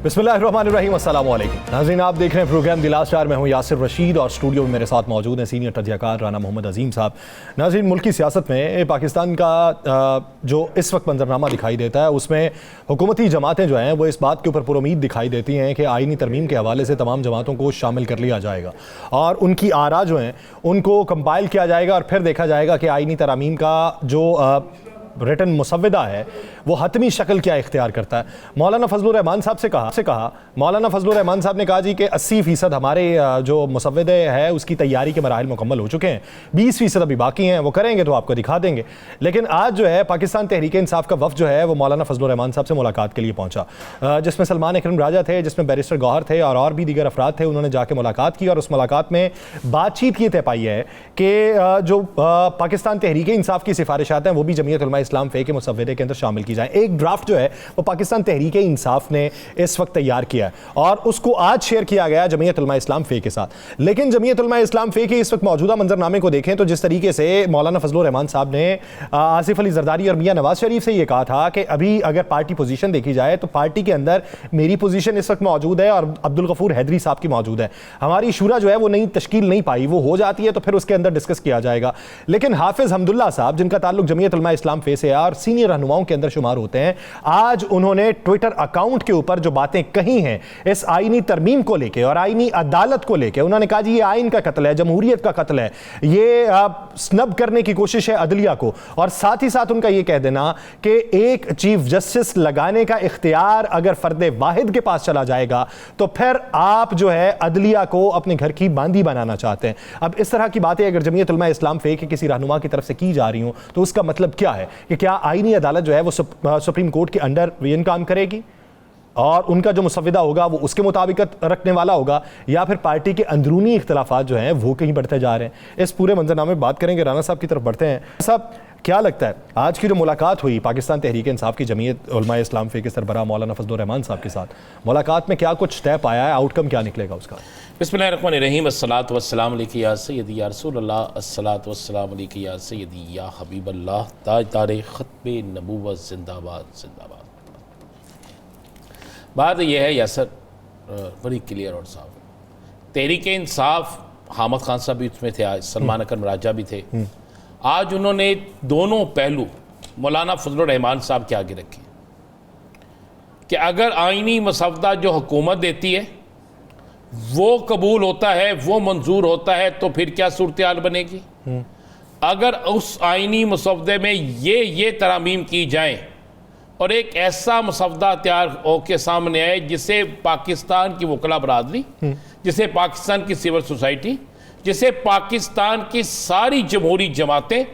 बिस्मिल्लाहिर्रहमानिर्रहीम, अस्सलाम वालेकुम। नाज़रीन, आप देख रहे हैं प्रोग्राम द लास्ट आवर। मैं हूं यासिर रशीद और स्टूडियो में मेरे साथ मौजूद हैं सीनियर तजज़ियाकार राना मोहम्मद अजीम साहब। नाज़रीन, मुल्की सियासत में पाकिस्तान का जो इस वक्त मंजरनामा दिखाई देता है उसमें हुकूमती जमातें जो हैं वो इस बात के ऊपर पुरुमीद दिखाई देती हैं कि आइनी तरमीम के हवाले से तमाम जमातों को शामिल कर लिया जाएगा और उनकी आरा जो हैं उनको कंपाइल किया जाएगा और फिर देखा जाएगा कि आइनी तरमीम का जो रिटन मुसव्विदा है वो हतमी शक्ल क्या इख्तियार करता है। मौलाना फजलुर रहमान साहब से कहा मौलाना फजलुर रहमान साहब ने कहा जी कि 80% हमारे जो मुसव्विदे है उसकी तैयारी के मराहिल मुकम्मल हो चुके हैं, 20% अभी बाकी हैं, वो करेंगे तो आपको दिखा देंगे। लेकिन आज जो है पाकिस्तान तहरीक इंसाफ का वफ़द जो है वो मौलाना फजलुर रहमान साहब से मुलाकात के लिए पहुँचा, जिसमें सलमान अकरम राजा थे, जिसमें बैरिस्टर गौहर थे और भी दीगर अफराद थे। उन्होंने जाके मुलाकात की और उस मुलाकात में बातचीत ये तय पाई है कि जो पाकिस्तान तहरीक इंसाफ की सिफारिशात हैं वो भी जमीयत उलमा इस्लाम फ़े के मुसव्विदे के अंदर शामिल की जाए। एक ड्राफ्ट जो है वो पाकिस्तान तहरीक इंसाफ ने इस वक्त तैयार किया है और उसको आज शेयर किया गया जमीयत उलमा इस्लाम फ़े के साथ। लेकिन जमीयत उलमा इस्लाम फ़े के इस वक्त मौजूदा मंजरनामे को देखें तो जिस तरीके से मौलाना फजलुर रहमान साहब ने आसिफ अली जरदारी और मियां नवाज शरीफ से ये कहा था कि अभी अगर पार्टी पोजीशन देखी जाए तो पार्टी के अंदर मेरी पोजीशन इस वक्त मौजूद है और अब्दुल गफूर हैदरी साहब की मौजूद है, हमारी शूरा जो है वो नई तश्कील नहीं पाई, वो हो जाती है तो फिर उसके अंदर डिस्कस किया जाएगा। लेकिन हाफिज हमदुल्ला साहब जिनका ताल्लुक जमीयत उलमा इस्लाम फ़े से और सीनियर रहनुमाओं के अंदर शुमार होते हैं, आज उन्होंने ट्विटर अकाउंट के ऊपर जो बातें कही हैं इस आईनी तरमीम को लेके और आईनी अदालत को लेके, उन्होंने कहा जी ये आइन का कत्ल है, जमहूरियत का कत्ल है, ये स्नब करने की कोशिश है अदलिया को। और साथ ही साथ उनका ये कह देना कि एक चीफ जस्टिस लगाने का इख्तियार अगर फर्द वाहिद के पास चला जाएगा तो फिर आप जो है अदलिया को अपने घर की बांदी बनाना चाहते हैं। अब इस तरह की बातें अगर जमीयत उलमा इस्लाम फ़े के किसी रहनुमा की तरफ से की जा रही हूं तो उसका मतलब क्या है कि क्या आईनी अदालत जो है वो सुप्रीम कोर्ट के अंडर इन काम करेगी और उनका जो मुसव्विदा होगा वो उसके मुताबिक रखने वाला होगा, या फिर पार्टी के अंदरूनी इख्तिलाफात जो हैं वो कहीं बढ़ते जा रहे हैं। इस पूरे मंजरनामे में बात करेंगे। राना साहब की तरफ बढ़ते हैं। साहब, क्या लगता है आज की जो मुलाकात हुई पाकिस्तान तहरीक इंसाफ की जमीयत उलमा इस्लाम फ़े के सरबराह मौलाना फजलुर रहमान साहब के साथ, मुलाकात में क्या कुछ तय पाया है, आउटकम क्या निकलेगा उसका? बिस्मिल्लाहिर्रहमानिर्रहीम, अस्सलातु वस्सलामु अलैका या सय्यदी या रसूलल्लाह, अस्सलातु वस्सलामु अलैका या सय्यदी या हबीबल्लाह, ताजदार ख़त्मे नबूवत जिंदाबाद जिंदाबाद। बात यह है यासर, बड़ी क्लियर और साफ, तहरीक इंसाफ हामिद खान साहब भी उसमें थे, आज सलमान अकरम राजा भी थे। आज उन्होंने दोनों पहलू मौलाना फजलुर रहमान साहब के आगे रखे कि अगर आइनी मसवदा जो हुकूमत देती है वो कबूल होता है, वो मंजूर होता है, तो फिर क्या सूरत हाल बनेगी। अगर उस आइनी मसवदे में ये तरामीम की जाएं और एक ऐसा मसवदा तैयार होकर सामने आए जिसे पाकिस्तान की वकला बरादरी, जिसे पाकिस्तान की सिविल सोसाइटी, जिसे पाकिस्तान की सारी जमहूरी जमातें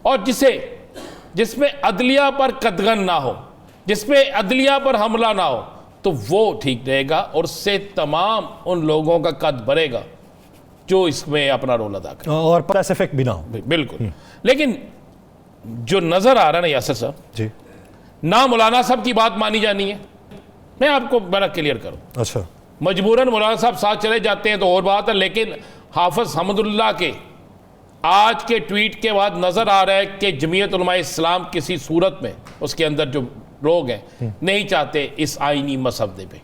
और जिसमें अदलिया पर कदगन ना हो, जिसमें अदलिया पर हमला ना हो, तो वो ठीक रहेगा और उससे तमाम उन लोगों का कद बढ़ेगा जो इसमें अपना रोल अदा करें और पैसिफिक भी ना हो। बिल्कुल। लेकिन जो नजर आ रहा है ना यासर साहब जी, ना मौलाना साहब की बात मानी जानी है। मैं आपको बड़ा क्लियर करूं, अच्छा, मजबूरन मौलाना साहब साथ चले जाते हैं तो और बात है, लेकिन हाफिज हमदुल्ला के आज के ट्वीट के बाद नजर आ रहा है कि जमीयत उलमा इस्लाम किसी सूरत में उसके अंदर जो लोग हैं नहीं चाहते इस आईनी मसवदे पे।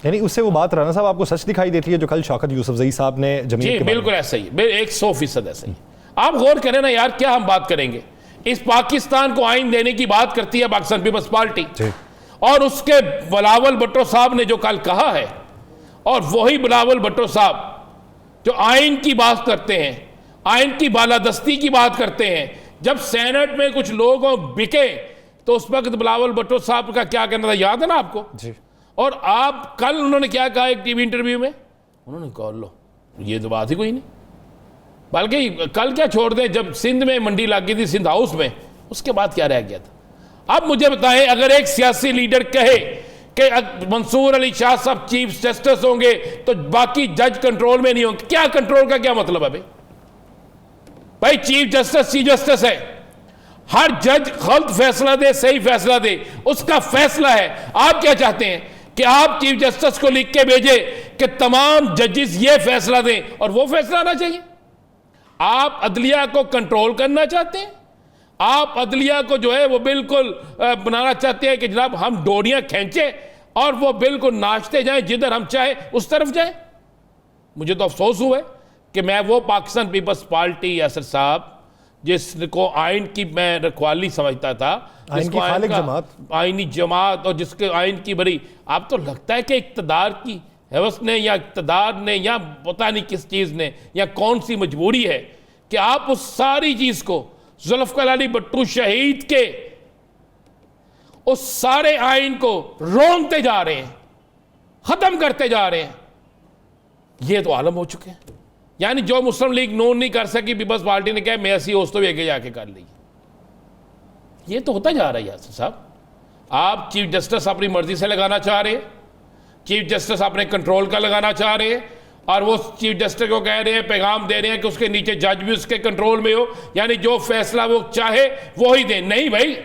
यानी उससे वो बात राना साहब आपको सच दिखाई देती है जो कल शौकत यूसुफजई साहब ने जमीयत जी बिल्कुल ऐसा ही है, 100% ऐसा ही। आप गौर करें ना यार, क्या हम बात करेंगे, इस पाकिस्तान को आइन देने की बात करती है पाकिस्तान पीपल्स पार्टी और उसके बिलावल भुट्टो साहब ने जो कल कहा है, और वही बिलावल भुट्टो साहब जो आइन की बात करते हैं, आइन की बालादस्ती की बात करते हैं, जब सेनेट में कुछ लोग बिके तो उस वक्त बिलावल भुट्टो साहब का क्या कहना था, याद है ना आपको जी। और आप कल उन्होंने क्या कहा एक टीवी इंटरव्यू में, उन्होंने कहा लो ये तो बात ही कोई नहीं, बल्कि कल क्या छोड़ दें, जब सिंध में मंडी लग गई थी सिंध हाउस में, उसके बाद क्या रह गया था। अब मुझे बताएं, अगर एक सियासी लीडर कहे कि मंसूर अली शाह साहब चीफ जस्टिस होंगे तो बाकी जज कंट्रोल में नहीं होंगे, क्या कंट्रोल का क्या मतलब है भाई चीफ जस्टिस है, हर जज गलत फैसला दे सही फैसला दे, उसका फैसला है। आप क्या चाहते हैं कि आप चीफ जस्टिस को लिख के भेजे कि तमाम जजेस ये फैसला दें और वो फैसला आना चाहिए। आप अदलिया को कंट्रोल करना चाहते हैं, आप अदलिया को जो है वो बिल्कुल बनाना चाहते हैं कि जनाब हम डोरियां खींचे और वो बिल्कुल नाचते जाएं, जिधर हम चाहे उस तरफ जाएं। मुझे तो अफसोस हुआ है कि मैं वो पाकिस्तान पीपल्स पार्टी यासिर साहब जिसको आइन की मैं रखवाली समझता था, जिसको आइनी जमात और जिसके आइन की बड़ी, आप तो लगता है कि इक़्तिदार की हवस ने या इक़्तिदार ने या पता नहीं किस चीज़ ने या कौन सी मजबूरी है कि आप उस सारी चीज़ को जुल्फ़िकार अली भुट्टो शहीद के उस सारे आइन को रोंदते जा रहे हैं, ख़त्म करते जा रहे हैं। ये तो आलम हो चुके हैं। यानी जो मुस्लिम लीग नून नहीं कर सकी, पीपल्स पार्टी ने कहा मैं ऐसी होश तो भी आगे जाके कर ली। ये तो होता जा रहा है यासिर साहब। आप चीफ जस्टिस अपनी मर्जी से लगाना चाह रहे हैं, चीफ जस्टिस अपने कंट्रोल का लगाना चाह रहे हैं, और वो चीफ जस्टिस को कह रहे हैं, पैगाम दे रहे हैं कि उसके नीचे जज भी उसके कंट्रोल में हो, यानी जो फैसला वो चाहे वो ही दे। नहीं भाई,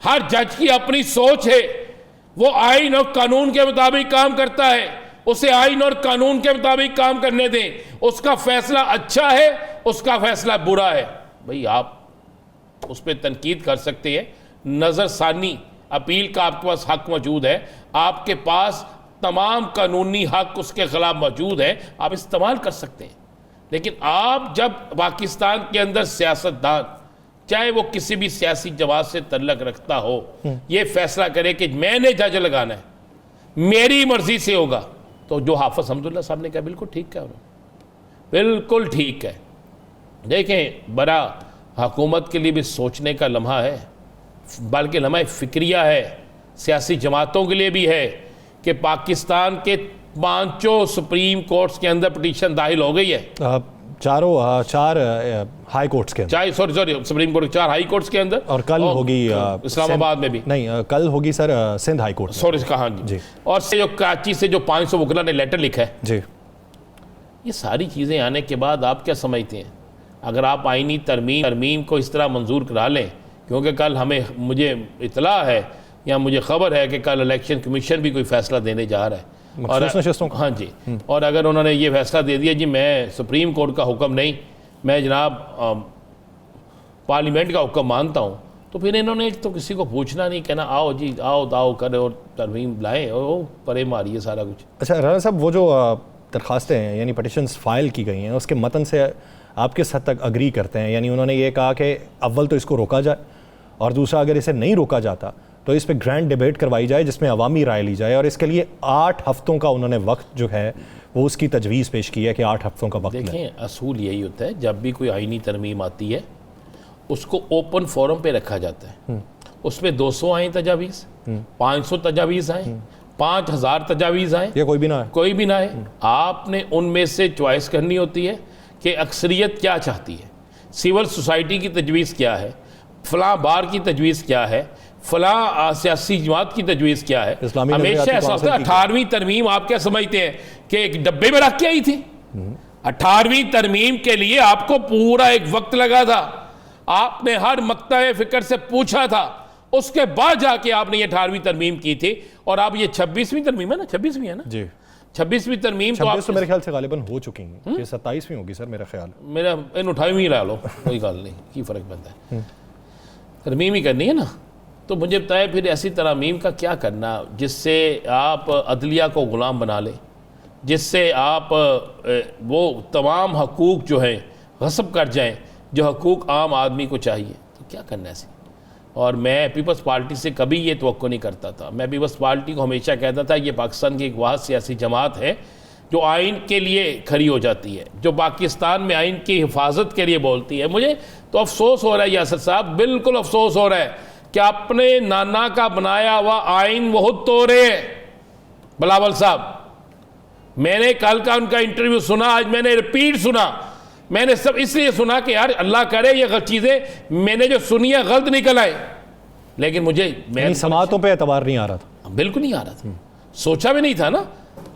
हर जज की अपनी सोच है, वो आइन और कानून के मुताबिक काम करता है, उसे आइन और कानून के मुताबिक काम करने दें। उसका फैसला अच्छा है, उसका फैसला बुरा है, भाई आप उस पर तनकीद कर सकते हैं। नज़रसानी अपील का आपके पास हक मौजूद है, आपके पास तमाम कानूनी हक उसके खिलाफ मौजूद है, आप इस्तेमाल कर सकते हैं। लेकिन आप जब पाकिस्तान के अंदर सियासतदान, चाहे वो किसी भी सियासी जमात से तल्लक रखता हो, ये फैसला करे कि मैंने जज लगाना है, मेरी मर्जी से होगा, तो जो हाफिज हमदुल्ला साहब ने कहा बिल्कुल ठीक है, बिल्कुल ठीक है। देखें, बड़ा हुकूमत के लिए भी सोचने का लम्हा है, बल्कि लम्हा फिक्रिया है, सियासी जमातों के लिए भी है कि पाकिस्तान के 5 सुप्रीम कोर्ट्स के अंदर पिटीशन दाखिल हो गई है, चार हाई कोर्ट्स के अंदर, sorry supreme court 4 high courts के अंदर, और कल होगी इस्लामाबाद में भी, नहीं कल होगी sir Sindh high court, sorry कहा जी। और से जो कराची से जो 500 वकला ने लेटर लिखा है जी, ये सारी चीज़ें आने के बाद आप क्या समझते हैं, अगर आप आइनी तरमीम को इस तरह मंजूर करा लें, क्योंकि कल मुझे इतला है या मुझे खबर है कि कल इलेक्शन कमीशन भी कोई फैसला देने जा रहा है, और हाँ जी, और अगर उन्होंने ये फैसला दे दिया जी मैं सुप्रीम कोर्ट का हुक्म नहीं, मैं जनाब पार्लियामेंट का हुक्म मानता हूँ, तो फिर इन्होंने तो किसी को पूछना नहीं, कहना आओ जी आओ दाओ करें और तरमीम लाएँ और परे मारिए सारा कुछ। अच्छा राना साहब, वो जो दरखास्तें हैं यानी पटिशन्स फाइल की गई हैं, उसके मतन से आप किस हद तक अग्री करते हैं? यानी उन्होंने ये कहा कि अव्वल तो इसको रोका जाए, और दूसरा अगर इसे नहीं रोका जाता तो इस पर ग्रैंड डिबेट करवाई जाए जिसमें अवामी राय ली जाए, और इसके लिए 8 हफ्तों का उन्होंने वक्त जो है वो उसकी तजवीज़ पेश की है कि 8 हफ्तों का वक्त। देखें, असूल यही होता है, जब भी कोई आइनी तरमीम आती है उसको ओपन फोरम पे रखा जाता है, उसमें 200 आए तजावीज़, 500 तजावीज़ आए, 5000 तजावीज़ आए, या कोई भी ना है, कोई भी ना है, आपने उनमें से चॉइस करनी होती है कि अक्सरियत क्या चाहती है, सिविल सोसाइटी की तजवीज़ क्या है, फलां बार की तजवीज़ क्या है, फलां सियासी जमात की तजवीज़ क्या है। हमेशा ऐसा होता है। 18वीं तरमीम आप क्या समझते हैं कि एक डब्बे में रख के आई थी? 18वीं तरमीम के लिए आपको पूरा एक वक्त लगा था, आपने हर मक्तब फिक्र से पूछा था, उसके बाद जाके आपने ये 18वीं तरमीम की थी, और आप ये 26वीं तरमीम है ना, 26वीं है ना जी, 26वीं तरमीम तो आप मेरे ख्याल से गालिबन हो चुकी हैं, ये 27वीं होगी सर मेरा ख्याल, मेरा इन 28वीं ला लो, कोई गल नहीं, की फ़र्क बनता है, तरमीम ही करनी है ना। तो मुझे बताए फिर ऐसी तरमीम का क्या करना जिससे आप अदलिया को ग़ुलाम बना लें, जिससे आप वो तमाम हकूक़ जो हैं गस्ब कर जाएं जो हकूक़ आम आदमी को चाहिए, तो क्या करना है ऐसे। और मैं पीपल्स पार्टी से कभी ये तवक्को नहीं करता था, मैं पीपल्स पार्टी को हमेशा कहता था ये पाकिस्तान की एक वाहिद सियासी जमात है जो आइन के लिए खड़ी हो जाती है, जो पाकिस्तान में आइन की हिफाजत के लिए बोलती है। मुझे तो अफसोस हो रहा है यासिर साहब, बिल्कुल अफसोस हो रहा है कि अपने नाना का बनाया हुआ आइन वो तोड़े हैं। बिलावल साहब, मैंने कल का उनका इंटरव्यू सुना, आज मैंने रिपीट सुना, मैंने सब इसलिए सुना कि यार अल्लाह करे ये गलत चीज़ें मैंने जो सुनी है गलत निकल आए, लेकिन मुझे समातों पे एतबार नहीं आ रहा था, बिल्कुल नहीं आ रहा था, सोचा भी नहीं था ना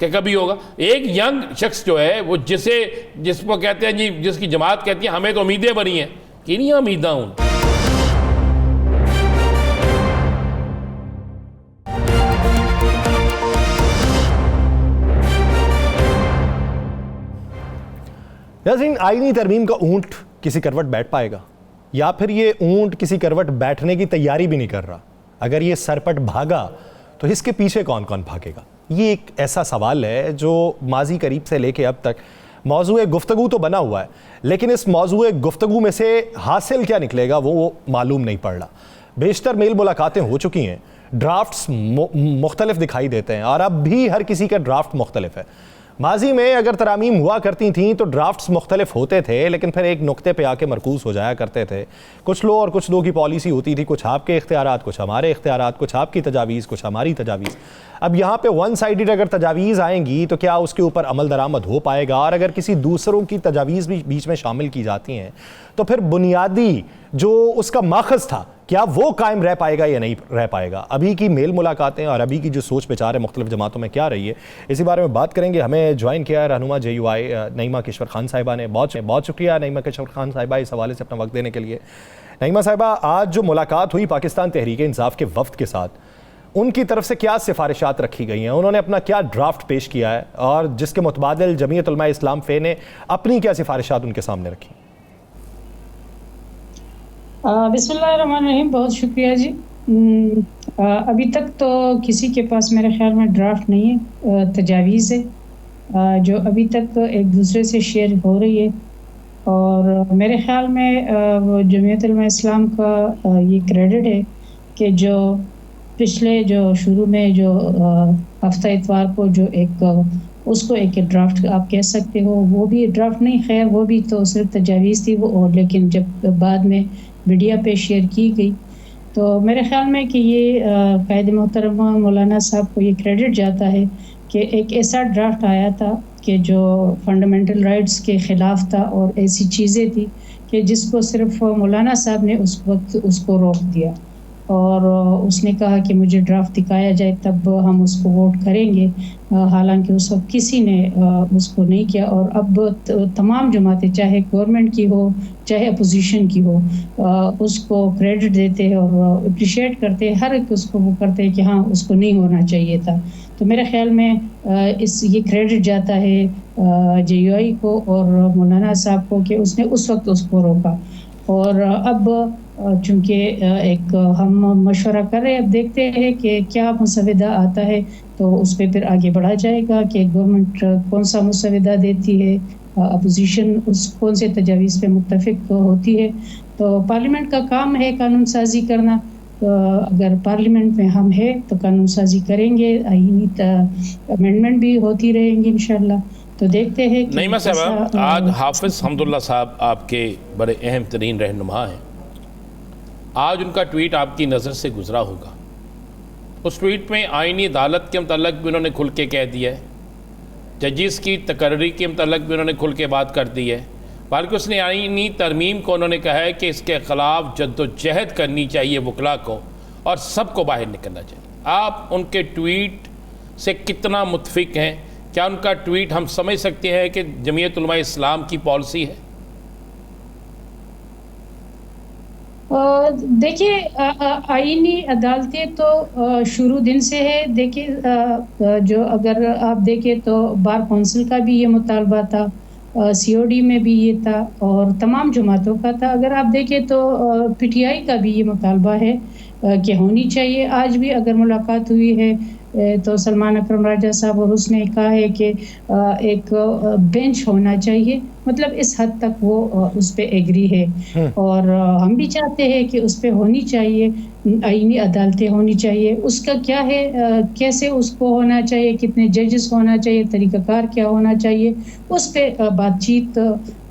कि कभी होगा। एक यंग शख्स जो है वो जिसको कहते हैं जी, जिसकी जमात कहती है हमें तो उम्मीदें बनी हैं, कि नहीं उम्मीदें हूँ। यासीन, आईनी तरमीम का ऊंट किसी करवट बैठ पाएगा, या फिर ये ऊंट किसी करवट बैठने की तैयारी भी नहीं कर रहा? अगर ये सरपट भागा तो इसके पीछे कौन कौन भागेगा? ये एक ऐसा सवाल है जो माजी करीब से लेके अब तक मौजूए गुफ्तगू तो बना हुआ है, लेकिन इस मौजूए गुफ्तगू में से हासिल क्या निकलेगा वो मालूम नहीं पड़ रहा। बेशतर मेल मुलाकातें हो चुकी हैं, ड्राफ्ट्स मुख्तलिफ दिखाई देते हैं और अब भी हर किसी का ड्राफ्ट मुख्तलिफ है। माजी में अगर तरामीम हुआ करती थी तो ड्राफ्ट्स मुख्तलिफ होते थे, लेकिन फिर एक नुक्ते पे आके मरकूज़ हो जाया करते थे। कुछ लो और कुछ दो की पॉलिसी होती थी, कुछ आपके इख्तियारात, कुछ हमारे इख्तियारात, कुछ आपकी तजावीज़, कुछ हमारी तजावीज़। अब यहाँ पे वन साइडेड अगर तजावीज़ आएंगी तो क्या उसके ऊपर अमल दरामद हो पाएगा? और अगर किसी दूसरों की तजावीज़ भी बीच में शामिल की जाती हैं तो फिर बुनियादी जो उसका माखज़ था क्या वो कायम रह पाएगा या नहीं रह पाएगा? अभी की मेल मुलाकातें और अभी की जो सोच विचार है मुख्तलिफ जमातों में क्या रही है, इसी बारे में बात करेंगे। हमें ज्वाइन किया है रहनुमा JUI नईमा किश्वर खान साहिबा ने। बहुत शुक्रिया नईमा किश्वर खान साहिबा इस हवाले से अपना वक्त देने के लिए। नईमा साहिबा, आज जो मुलाकात हुई पाकिस्तान तहरीक इंसाफ के वफ्द के साथ, उनकी तरफ से क्या सिफारिशात रखी गई हैं? उन्होंने अपना क्या ड्राफ्ट पेश किया है और जिसके मुतबादिल जमीयत उलमा इस्लाम फ़े ने अपनी क्या सिफारिशात उनके सामने रखी? बिस्मिल्लाहिर्रहमानिर्रहीम, बहुत शुक्रिया जी। अभी तक तो किसी के पास मेरे ख्याल में ड्राफ्ट नहीं है, तजावीज़ है जो अभी तक एक दूसरे से शेयर हो रही है। और मेरे ख्याल में जमीयत उलमा इस्लाम का ये क्रेडिट है कि जो पिछले जो शुरू में जो हफ्ता इतवार को जो उसको एक ड्राफ्ट आप कह सकते हो, वो भी ड्राफ्ट नहीं, खैर वो भी तो सिर्फ तजावीज़ थी वो, और लेकिन जब बाद में मीडिया पे शेयर की गई तो मेरे ख्याल में कि ये कायद मोहतरम मौलाना साहब को ये क्रेडिट जाता है कि एक ऐसा ड्राफ्ट आया था कि जो फंडामेंटल राइट्स के ख़िलाफ़ था और ऐसी चीज़ें थी कि जिसको सिर्फ मौलाना साहब ने उस वक्त उसको रोक दिया और उसने कहा कि मुझे ड्राफ्ट दिखाया जाए तब हम उसको वोट करेंगे। हालांकि उस वक्त किसी ने उसको नहीं किया और अब तमाम जमातें, चाहे गवर्नमेंट की हो चाहे अपोजिशन की हो, उसको क्रेडिट देते हैं और अप्रिशिएट करते हैं, हर एक उसको वो करते हैं कि हाँ उसको नहीं होना चाहिए था। तो मेरे ख्याल में ये क्रेडिट जाता है JUI को और मौलाना साहब को कि उसने उस वक्त उसको रोका। और अब चूँकि एक हम मशवरा कर रहे हैं, अब देखते हैं कि क्या मुसविदा आता है तो उस पर फिर आगे बढ़ा जाएगा कि गवर्नमेंट कौन सा मुसविदा देती है, अपोजिशन उस कौन से तजावीज़ पे मुत्तफिक होती है। तो पार्लियामेंट का काम है कानून साजी करना, तो अगर पार्लियामेंट में हम हैं तो कानून साजी करेंगे, आईनी अमेंडमेंट भी होती रहेंगी इंशाल्लाह। तो देखते हैं कि नईमा साहब, आज हाफिज़ हमदुल्ला साहब आपके बड़े अहम तरीन रहनुमा हैं। आज उनका ट्वीट आपकी नज़र से गुजरा होगा। उस ट्वीट में आईनी अदालत के मतलब भी उन्होंने खुल के कह दिया है, जजिस की तकर्री के मतलब भी उन्होंने खुल के बात कर दी है, बल्कि उसने आईनी तरमीम को उन्होंने कहा है कि इसके ख़िलाफ़ जद्दोजहद करनी चाहिए वकला को और सबको बाहर निकलना चाहिए। आप उनके ट्वीट से कितना मुतफिक हैं? क्या उनका ट्वीट हम समझ सकते हैं कि जमीयत उलमा इस्लाम की पॉलिसी है? देखिए, आईनी अदालतें तो शुरू दिन से है। देखिए, जो अगर आप देखें तो बार कौंसिल का भी ये मुतालबा था, COD में भी ये था और तमाम जमातों का था। अगर आप देखें तो PTI का भी ये मुतालबा है कि होनी चाहिए। आज भी अगर मुलाकात हुई है तो सलमान अकरम राजा साहब और उसने कहा है कि एक बेंच होना चाहिए, मतलब इस हद तक वो उस पे एग्री है। और हम भी चाहते हैं कि उस पे होनी चाहिए, आईनी अदालतें होनी चाहिए। उसका क्या है, कैसे उसको होना चाहिए, कितने जजेस होना चाहिए, तरीक़ाकार क्या होना चाहिए, उस पे बातचीत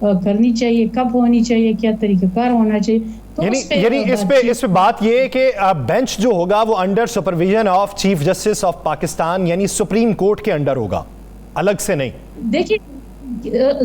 करनी चाहिए, कब होनी चाहिए, क्या तरीक़ाकार होना चाहिए। तो यानी इस पे बात ये है कि बेंच जो होगा वो under supervision of chief justice of Pakistan यानी सुप्रीम कोर्ट के अंडर होगा, अलग से नहीं। देखिए,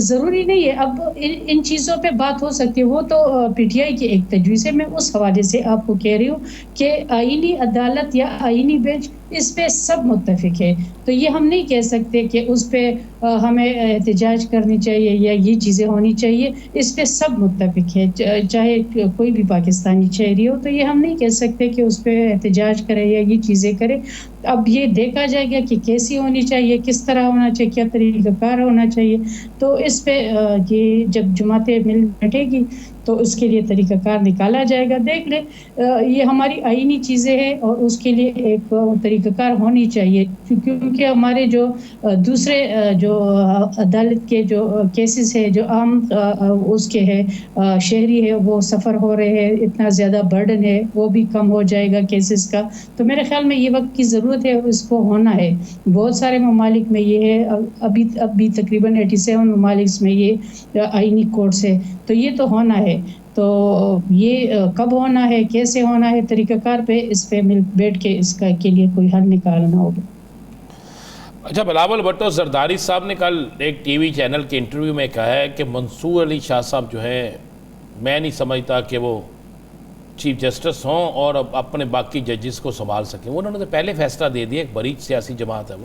ज़रूरी नहीं है, अब इन चीज़ों पे बात हो सकती है, वो तो PTI की एक तजवीज़ है। मैं उस हवाले से आपको कह रही हूँ कि आईनी अदालत या आईनी बेंच इस पे सब मुत्तफिक है। तो ये हम नहीं कह सकते कि उस पे हमें एहतजाज करनी चाहिए या ये चीज़ें होनी चाहिए। इस पे सब मुत्तफिक है, चाहे कोई भी पाकिस्तानी शहरी हो। तो ये हम नहीं कह सकते कि उस पे एहतजाज करे या ये चीज़ें करे। अब ये देखा जाएगा कि कैसी होनी चाहिए, किस तरह होना चाहिए, क्या तरीक़ाकार होना चाहिए। तो इस पे ये जब जमातें मिल बैठेगी तो उसके लिए तरीक़ाकार निकाला जाएगा। देख ले, ये हमारी आईनी चीज़ें हैं और उसके लिए एक तरीक़ाकार होनी चाहिए, क्योंकि हमारे जो दूसरे जो अदालत के जो केसेस है, जो आम उसके है शहरी है, वो सफ़र हो रहे हैं, इतना ज़्यादा बर्डन है, वो भी कम हो जाएगा केसेस का। तो मेरे ख़्याल में ये वक्त की ज़रूरत है और इसको होना है। बहुत सारे ममालिक में ये है, अभी तकरीबन 87 ममालिक में ये आईनी कोर्ट्स है, तो ये तो होना है। तो ये कब होना है, कैसे होना है, तरीक़ाकार पे इस पे मिल बैठ के इसका के लिए कोई हल निकालना होगा। अच्छा, बिलावल भुट्टो जरदारी साहब ने कल एक टीवी चैनल के इंटरव्यू में कहा है कि मंसूर अली शाह साहब जो है, मैं नहीं समझता कि वो चीफ जस्टिस हों और अब अपने बाकी जजेस को संभाल सकें। उन्होंने तो पहले फैसला दे दिया, एक बड़ी सियासी जमात है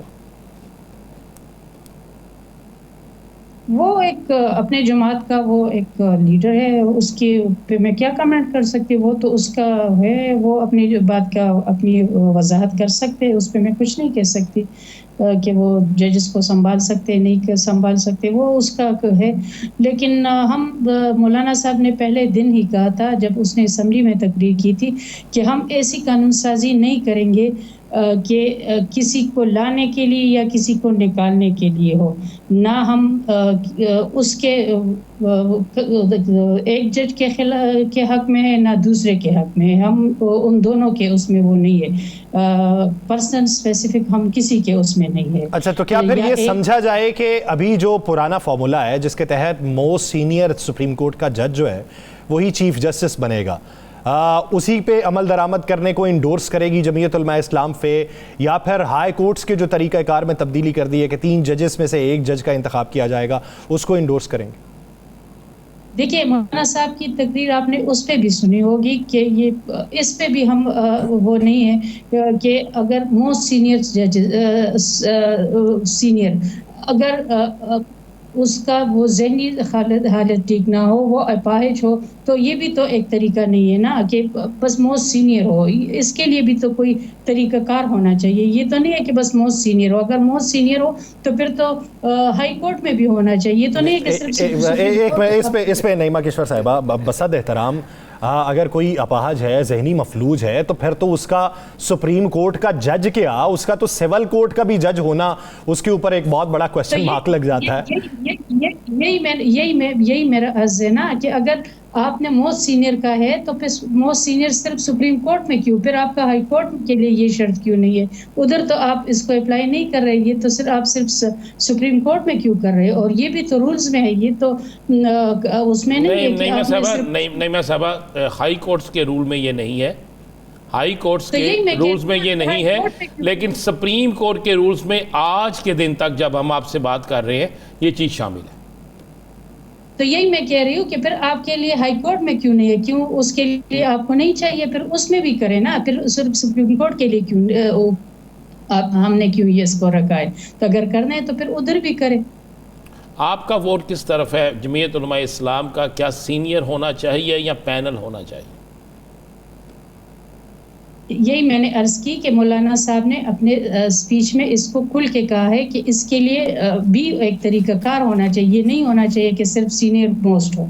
वो एक अपने जमात का वो एक लीडर है, उसके पे मैं क्या कमेंट कर सकती हूँ। वो तो उसका है, वो अपनी जो बात का अपनी वजाहत कर सकते हैं, उस पर मैं कुछ नहीं कह सकती कि वो जजेस को संभाल सकते हैं, नहीं संभाल सकते, वो उसका है। लेकिन हम मौलाना साहब ने पहले दिन ही कहा था, जब उसने असम्बली में तकरीर की थी, कि हम ऐसी कानून साजी नहीं करेंगे कि किसी को लाने के लिए या किसी को निकालने के लिए हो। ना हम उसके एक जज के हक में है, ना दूसरे के हक में है। हम उन दोनों के उसमें वो नहीं है, पर्सनल स्पेसिफिक हम किसी के उसमें नहीं है। अच्छा, तो क्या फिर ये समझा जाए कि अभी जो पुराना फॉर्मूला है जिसके तहत मोस्ट सीनियर सुप्रीम कोर्ट का जज जो है वही चीफ जस्टिस बनेगा, उसी पे अमल दरामद करने को इंडोर्स करेगी जमीयत उलमा इस्लाम पे, या फिर हाई कोर्ट्स के जो तरीक़ाकार में तब्दीली कर दी है कि 3 जजेस में से 1 जज का इंतखाब किया जाएगा, उसको इंडोर्स करेंगे? देखिए, मौलाना साहब की तकरीर आपने उस पे भी सुनी होगी कि ये इस पे भी हम वो नहीं है कि अगर मोस्ट सीनियर जज सीनियर अगर उसका वो ज़हनी हालत ठीक ना हो, वो अपाहिज हो, तो ये भी तो एक तरीका नहीं है ना कि बस मोस्ट सीनियर हो। इसके लिए भी तो कोई तरीक़ाकार होना चाहिए। ये तो नहीं है कि बस मोस्ट सीनियर हो। अगर मोस्ट सीनियर हो तो फिर तो हाई कोर्ट में भी होना चाहिए। तो नहीं है कि सिर्फ इस पे नईमा किश्वर साहिबा, बसद एहतराम, अगर कोई अपाहज है, जहनी मफलूज है, तो फिर तो उसका सुप्रीम कोर्ट का जज क्या, उसका तो सिविल कोर्ट का भी जज होना, उसके ऊपर एक बहुत बड़ा क्वेश्चन मार्क लग जाता है। यही मेरा अर्ज है ना कि अगर आपने मोस्ट सीनियर का है तो फिर मोस्ट सीनियर सिर्फ सुप्रीम कोर्ट में क्यों, फिर आपका हाई कोर्ट के लिए ये शर्त क्यों नहीं है? उधर तो आप इसको अप्लाई नहीं कर रहे, ये तो सिर्फ आप सुप्रीम कोर्ट में क्यों कर रहे हैं? और ये भी तो रूल्स में है, ये तो उसमें नहीं है कि नहीं साहबा, हाई कोर्ट्स के रूल में ये नहीं है, हाई कोर्ट्स के रूल्स में ये नहीं है, लेकिन सुप्रीम कोर्ट के रूल्स में आज के दिन तक जब हम आपसे बात कर रहे हैं ये चीज़ शामिल है। तो यही मैं कह रही हूँ कि फिर आपके लिए हाई कोर्ट में क्यों नहीं है? क्यों उसके लिए आपको नहीं चाहिए? फिर उसमें भी करें ना, फिर सिर्फ सुप्रीम कोर्ट के लिए क्यों हमने क्यों ये इसको रखा है? तो अगर करना है तो फिर उधर भी करें। आपका वोट किस तरफ है? जमीयत उलमा इस्लाम का क्या सीनियर होना चाहिए या पैनल होना चाहिए? यही मैंने अर्ज की कि मौलाना साहब ने अपने स्पीच में इसको खुल के कहा है कि इसके लिए भी एक तरीक़ाकार होना चाहिए, नहीं होना चाहिए कि सिर्फ सीनियर मोस्ट हो,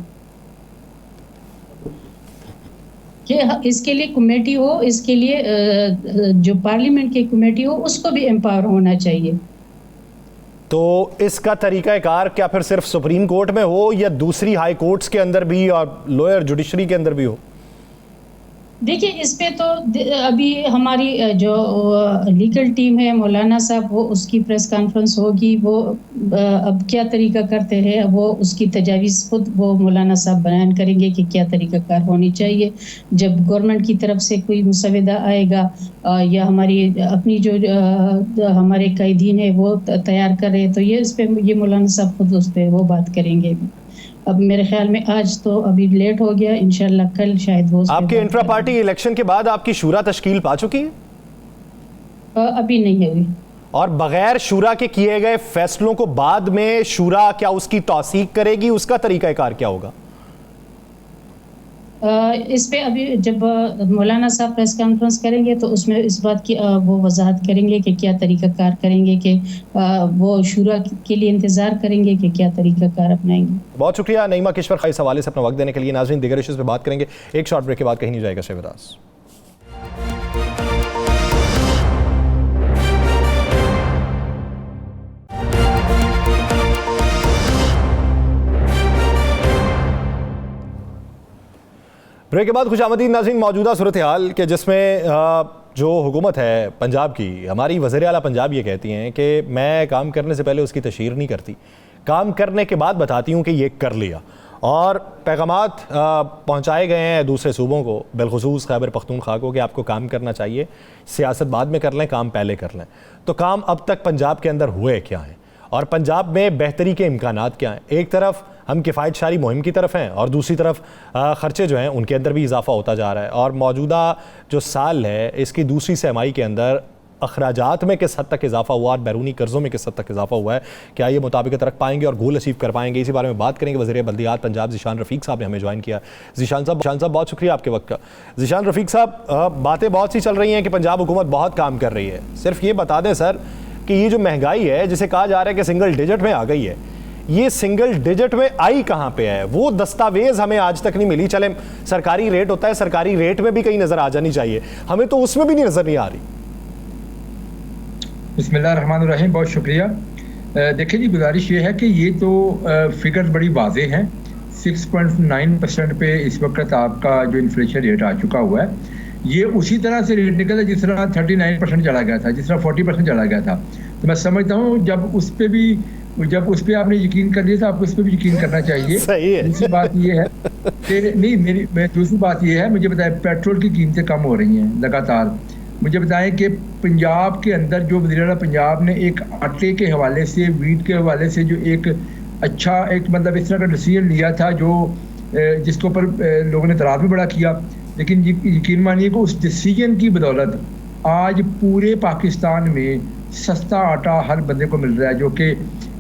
कि इसके लिए कमेटी हो, इसके लिए जो पार्लियामेंट की कमेटी हो उसको भी एम्पावर होना चाहिए। तो इसका तरीक़ाकार क्या फिर सिर्फ सुप्रीम कोर्ट में हो या दूसरी हाई कोर्ट्स के अंदर भी और लोअर जुडिशरी के अंदर भी हो? देखिए, इस पे तो अभी हमारी जो लीगल टीम है, मौलाना साहब, वो उसकी प्रेस कॉन्फ्रेंस होगी, वो अब क्या तरीका करते हैं, वो उसकी तजावीज़ खुद वो मौलाना साहब बयान करेंगे कि क्या तरीक़ाकार होनी चाहिए। जब गवर्नमेंट की तरफ से कोई मुसविदा आएगा या हमारी अपनी जो हमारे कैदीन है वो तैयार कर रहे हैं, तो ये इस पे ये मौलाना साहब खुद उस पर वो बात करेंगे। अब मेरे ख्याल में आज तो अभी लेट हो गया, इंशाल्लाह कल शायद वो। आपके इंट्रा पार्टी इलेक्शन के बाद आपकी शूरा तश्कील पा चुकी है? अभी नहीं हुई। और बगैर शूरा के किए गए फैसलों को बाद में शूरा क्या उसकी तौसीक करेगी, उसका तरीक़ाकार क्या होगा? इस पे अभी जब मौलाना साहब प्रेस कॉन्फ्रेंस करेंगे तो उसमें इस बात की वो वजाहत करेंगे कि क्या तरीक़ाकार करेंगे, कि वो शूरा के लिए इंतज़ार करेंगे कि क्या तरीक़ाकार अपनाएंगे। बहुत शुक्रिया नईमा किश्वर खाई इस हवाले से अपना वक्त देने के लिए। नाज़रीन, दीगर इश्यूज़ पे बात करेंगे एक शॉर्ट ब्रेक के बाद, कहीं नहीं जाएगा शेवदास। ब्रेक के बाद खुशामदीद नाज़रीन, मौजूदा सूरत हाल के जिसमें जो हुकूमत है पंजाब की, हमारी वज़ीर आला पंजाब ये कहती हैं कि मैं काम करने से पहले उसकी तशहीर नहीं करती, काम करने के बाद बताती हूँ कि ये कर लिया। और पैगामात पहुँचाए गए हैं दूसरे सूबों को, बिलखुसूस खैबर पख्तूनख्वा को, कि आपको काम करना चाहिए, सियासत बाद में कर लें, काम पहले कर लें। तो काम अब तक पंजाब के अंदर हुए क्या हैं और पंजाब में बेहतरी के इम्कानात क्या हैं? एक तरफ हम किफ़ायतशारी मुहिम की तरफ हैं और दूसरी तरफ ख़र्चे जो हैं उनके अंदर भी इजाफा होता जा रहा है। और मौजूदा जो साल है इसकी दूसरी सहमाही के अंदर अखराजात में किस हद तक इजाफा हुआ और बैरूनी कर्ज़ों में किस हद तक इजाफा हुआ है, क्या ये मुताबिकत रख पाएंगे और गोल अचीव कर पाएंगे, इसी बारे में बात करेंगे। वज़ीर बल्दियात पंजाब ज़ीशान रफ़ीक साहब ने हमें ज्वाइन किया। ज़ीशान साहब बहुत शुक्रिया आपके वक्त का। ज़ीशान रफ़ीक साहब, बातें बहुत सी चल रही हैं कि पंजाब हुकूमत बहुत काम कर रही है, सिर्फ ये बता दें सर कि ये जो महंगाई है जिसे कहा जा रहा है कि सिंगल डिजिट में आ गई है, ये सिंगल डिजिट में आई कहाँ पे है? वो दस्तावेज हमें आज तक नहीं मिली। चले सरकारी रेट होता है, सरकारी रेट में भी कहीं नजर आ जानी चाहिए, हमें तो उसमें भी नहीं नजर नहीं आ रही। बिस्मिल्लाहिर्रहमानिर्रहीम, बहुत शुक्रिया। देखिए जी, गुजारिश ये है कि ये तो फिगर बड़ी वाजे हैं। 6.9% पे इस वक्त आपका जो इन्फ्लेशन रेट आ चुका हुआ है, ये उसी तरह से रेट निकला जिस तरह 39% चला गया था, जिस तरह 40% चला गया था। तो मैं समझता हूँ जब उस पर आपने यकीन कर लिया था, आपको उस पर भी यकीन करना चाहिए। सही है। दूसरी बात ये है कि दूसरी बात ये है, मुझे बताएं, पेट्रोल की कीमतें कम हो रही हैं लगातार। मुझे बताएं कि पंजाब के अंदर जो वज़ीर आला पंजाब ने एक आटे के हवाले से, वीट के हवाले से जो एक अच्छा एक मतलब इस तरह का डिसीजन लिया था, जो जिसके ऊपर लोगों ने तराज भी बड़ा किया, लेकिन यकीन मानिए कि उस डिसीजन की बदौलत आज पूरे पाकिस्तान में सस्ता आटा हर बंदे को मिल रहा है, जो कि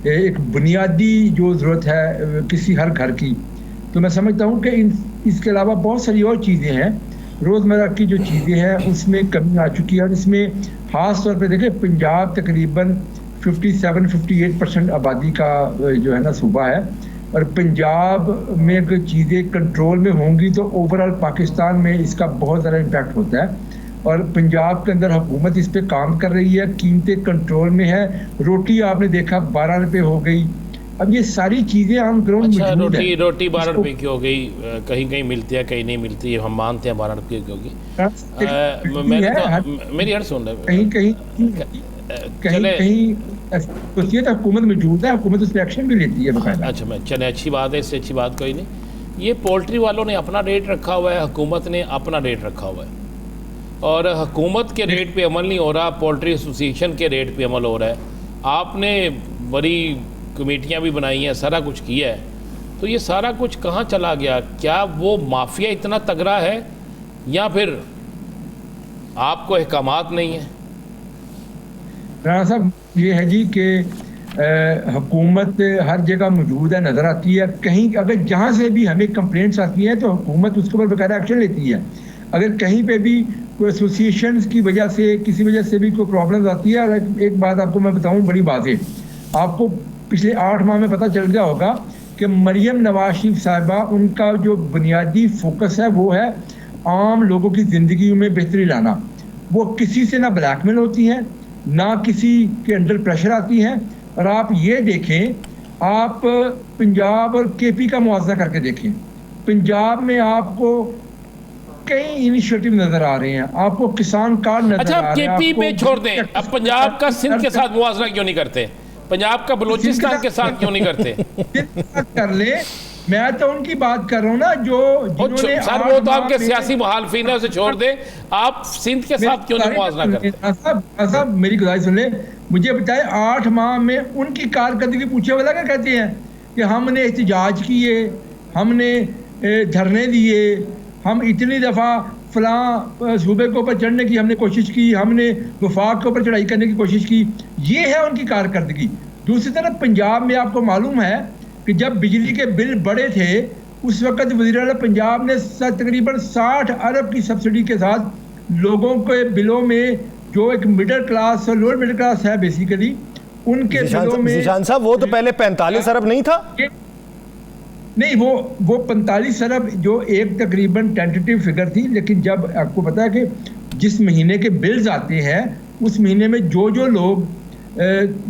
एक बुनियादी जो ज़रूरत है किसी हर घर की। तो मैं समझता हूँ कि इसके अलावा बहुत सारी और चीज़ें हैं, रोज़मर्रा की जो चीज़ें हैं उसमें कमी आ चुकी है। और इसमें ख़ास तौर पे देखें, पंजाब तकरीबन 57-58% आबादी का जो है ना सूबा है, और पंजाब में अगर चीज़ें कंट्रोल में होंगी तो ओवरऑल पाकिस्तान में इसका बहुत ज़्यादा इम्पैक्ट होता है। और पंजाब के अंदर हुकूमत इस पे काम कर रही है, कीमतें कंट्रोल में है। रोटी आपने देखा 12 रुपये हो गई। अब ये सारी चीज़ें हम ग्राउंड अच्छा, रोटी 12 रुपये की हो गई, कहीं कहीं मिलती है, कहीं नहीं मिलती है, हम मानते हैं 12 रुपये की होगी। मेरी हर सुन रहे कहीं हुकूमत मौजूद है, हुकूमत उस पर एक्शन भी लेती है। अच्छा, मैं चले, अच्छी बात है, इससे अच्छी बात कोई नहीं। ये पोल्ट्री वालों ने अपना रेट रखा हुआ है, हुकूमत ने अपना रेट रखा हुआ है, और हुकूमत के रेट पे अमल नहीं हो रहा, पोल्ट्री एसोसिएशन के रेट पे अमल हो रहा है। आपने बड़ी कमेटियां भी बनाई हैं, सारा कुछ किया है, तो ये सारा कुछ कहाँ चला गया? क्या वो माफिया इतना तगड़ा है या फिर आपको अहकामात नहीं है? राणा साहब, ये है जी कि हुकूमत हर जगह मौजूद है, नज़र आती है। कहीं अगर जहाँ से भी हमें कंप्लेंट्स आती हैं तो हुकूमत उसके ऊपर बकायदा एक्शन लेती है। अगर कहीं पे भी कोई एसोसिएशन की वजह से, किसी वजह से भी कोई प्रॉब्लम आती है, और एक बात आपको मैं बताऊँ बड़ी बात है, आपको पिछले 8 माह में पता चल गया होगा कि मरियम नवाज शरीफ साहिबा, उनका जो बुनियादी फोकस है वो है आम लोगों की ज़िंदगी में बेहतरी लाना। वो किसी से ना ब्लैकमेल होती हैं, ना किसी के अंडर प्रेशर आती हैं। और आप ये देखें, आप पंजाब और केपी का मुआवजा करके देखें, पंजाब में आपको कई इनिशिएटिव नजर आ रहे हैं, आपको किसान कार्ड नजर अच्छा, आ रहे हैं। केपी पे छोड़ दें, अब पंजाब का सिंध के साथ मुआवजा क्यों नहीं करते? पंजाब का बलूचिस्तान के साथ क्यों नहीं करते? कर ले, मैं तो उनकी बात कर रहा हूँ ना, जो सर वो तो आपके सियासी मुखालिफिन है, उसे छोड़ दे। आप सिंध के साथ क्यों नहीं मुआवजा करते? साहब मेरी गुजारिश सुन ले, मुझे बताए 8 माह में उनकी कारकर्दगी पूछे वाला क्या कहते हैं कि हमने एहतजाज किए, हमने धरने दिए, हम इतनी दफ़ा फलां सूबे के ऊपर चढ़ने की हमने कोशिश की, हमने वफाक के ऊपर चढ़ाई करने की कोशिश की। ये है उनकी कारकर्दगी। दूसरी तरफ पंजाब में आपको मालूम है कि जब बिजली के बिल बढ़े थे उस वक्त वज़ीर आला पंजाब ने तकरीबन 60 अरब की सब्सिडी के साथ लोगों के बिलों में, जो एक मिडिल क्लास और लोअर मिडिल क्लास है बेसिकली, उनके बिलों में। जिशान साहब, वो तो पहले 45 अरब नहीं था? नहीं, वो 45 अरब जो एक तकरीबन टेंटेटिव फिगर थी, लेकिन जब आपको पता है कि जिस महीने के बिल्स आते हैं उस महीने में जो लोग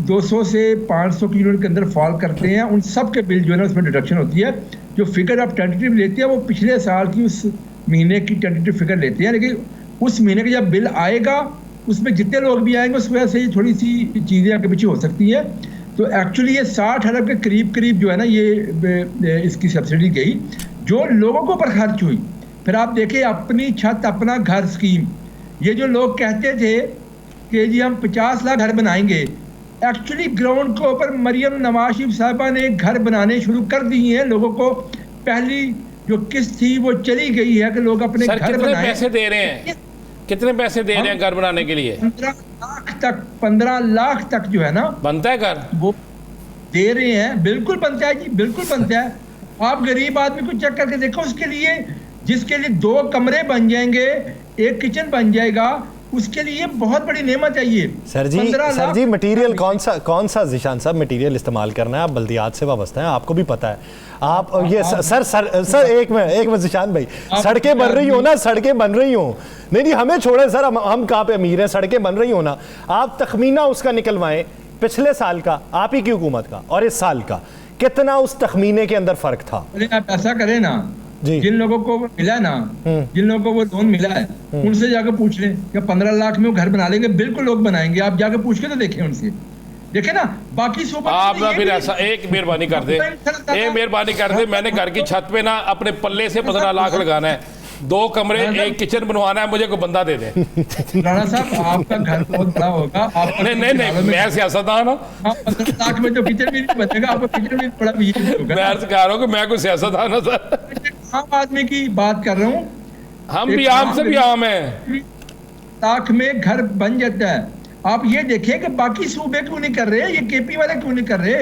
200 से 500 की यूनिट के अंदर फॉल करते हैं, उन सब के बिल जो है ना उसमें डिडक्शन होती है। जो फिगर आप टेंटेटिव लेते हैं वो पिछले साल की उस महीने की टेंटेटिव फिगर लेते हैं, लेकिन उस महीने का जब बिल आएगा उसमें जितने लोग भी आएंगे उस वजह से थोड़ी सी चीज़ें आगे पीछे हो सकती हैं। तो एक्चुअली ये 60 अरब के करीब जो है ना ये इसकी सब्सिडी गई जो लोगों के ऊपर खर्च हुई। फिर आप देखें अपनी छत अपना घर स्कीम, ये जो लोग कहते थे कि जी हम 50 लाख घर बनाएंगे, एक्चुअली ग्राउंड के ऊपर मरियम नवाज शरीफ साहिबा ने घर बनाने शुरू कर दिए हैं। लोगों को पहली जो किस्त थी वो चली गई है कि लोग अपने घर बनाएं। पैसे दे रहे हैं, कितने पैसे दे रहे हैं घर बनाने के लिए? 15 लाख तक जो है ना बनता है घर, वो दे रहे हैं। बिल्कुल बनता है जी, बिल्कुल बनता है। आप गरीब आदमी को चेक करके देखो, उसके लिए जिसके लिए 2 कमरे बन जाएंगे, एक किचन बन जाएगा, उसके लिए बहुत बड़ी नेमत है ये। सर जी मटेरियल कौन सा जिशान साहब मटेरियल इस्तेमाल करना है? आप बल्दियात से वाबस्ता हैं, आपको भी पता है। आप ये सर एक मिनट जिशान भाई, सड़कें बन रही हो ना, सड़कें बन रही हो, नहीं हमें छोड़े सर, हम कहाँ पे अमीर हैं, सड़कें बन रही हो ना, आप तखमीना उसका निकलवाएं पिछले साल का आप ही की हुकूमत का और इस साल का, कितना उस तखमीने के अंदर फर्क था? आप ऐसा करें ना, जिन लोगों को मिला ना, जिन लोगों को वो लोन मिला है, उनसे जाकर पूछ लें कि 15 लाख में वो घर बना लेंगे। बिल्कुल लोग बनाएंगे, आप जाकर पूछ के तो देखें उनसे, देखे ना। बाकी सूबा आप ना फिर ऐसा एक मेहरबानी कर दे, मैंने घर की छत पे ना अपने पल्ले से 15 लाख लगाना है, 2 कमरे एक किचन बनवाना है, मुझे कोई बंदा दे दे। राणा साहब आपका घर बहुत बड़ा होगा, नहीं मैं सियासतदान हूँ, 15 लाख में तो किचन भी नहीं बनेगा, आपका किचन भी बड़ा भी होगा। मैं अर्ज कह रहा हूँ कि मैं कोई सियासतदान हूँ सर, आम आदमी की बात कर रहा हूँ। हम भी आम से भी आम है। लाख में घर बन जाता है। आप ये देखें कि बाकी सूबे क्यों नहीं कर रहे, ये केपी वाले क्यों नहीं कर रहे,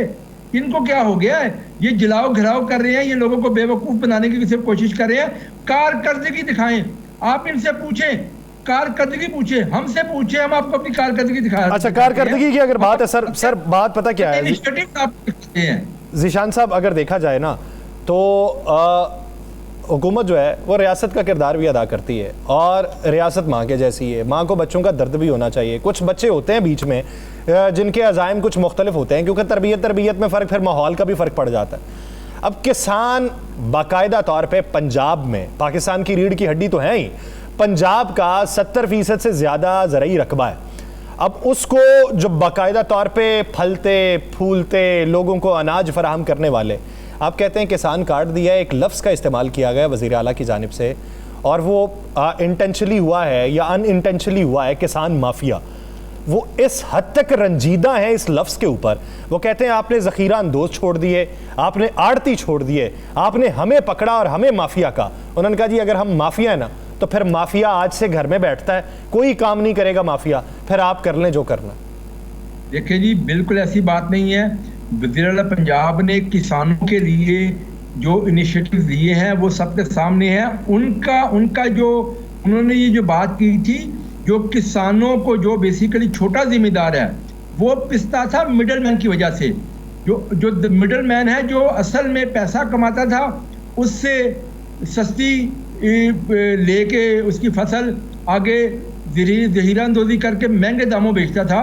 इनको क्या हो गया है? ये जलाओ घराव कर रहे हैं, ये लोगों को बेवकूफ बनाने की कोशिश कर रहे हैं। कारकर्दगी दिखाएं, आप इनसे पूछें, कारकर्दगी पूछे, हमसे पूछे, हम आपको अपनी कारकर्दगी दिखा। अच्छा, कारकर्दगी की अगर बात है सर बात पता क्या है जिशान साहब, अगर देखा जाए ना तो हुकूमत जो है वो रियासत का किरदार भी अदा करती है, और रियासत माँ के जैसी है। माँ को बच्चों का दर्द भी होना चाहिए। कुछ बच्चे होते हैं बीच में जिनके अज़ाइम कुछ मुख्तलिफ होते हैं, क्योंकि तरबियत में फ़र्क, फिर माहौल का भी फ़र्क पड़ जाता है। अब किसान बाकायदा तौर पे पंजाब में, पाकिस्तान की रीढ़ की हड्डी तो है ही, पंजाब का 70% से ज़्यादा ज़रई रकबा है। अब उसको जो बाकायदा तौर पे फलते फूलते लोगों को अनाज फराहम करने वाले, आप कहते हैं किसान कार्ड दिया है, एक लफ्ज़ का इस्तेमाल किया गया वज़ीर आला की जानिब से, और वो इंटेंशनली हुआ है या अनइंटेंशनली हुआ है, किसान माफिया। वो इस हद तक रंजीदा है इस लफ्ज़ के ऊपर, वो कहते हैं आपने ज़ख़ीरा अंदोज़ छोड़ दिए, आपने आड़ती छोड़ दिए, आपने हमें पकड़ा और हमें माफिया का। उन्होंने कहा जी अगर हम माफिया है ना तो फिर माफिया आज से घर में बैठता है, कोई काम नहीं करेगा माफिया, फिर आप कर लें जो करना। देखिए जी, बिल्कुल ऐसी बात नहीं है। वज़ीर आला पंजाब ने किसानों के लिए जो इनिशिएटिव लिए हैं वो सबके सामने है। उनका जो उन्होंने ये जो बात की थी, जो किसानों को जो बेसिकली छोटा जिम्मेदार है वो पिसता था मिडल मैन की वजह से। जो मिडल मैन है जो असल में पैसा कमाता था, उससे सस्ती लेके उसकी फसल आगे ज़ख़ीरा अंदोज़ी करके महंगे दामों बेचता था।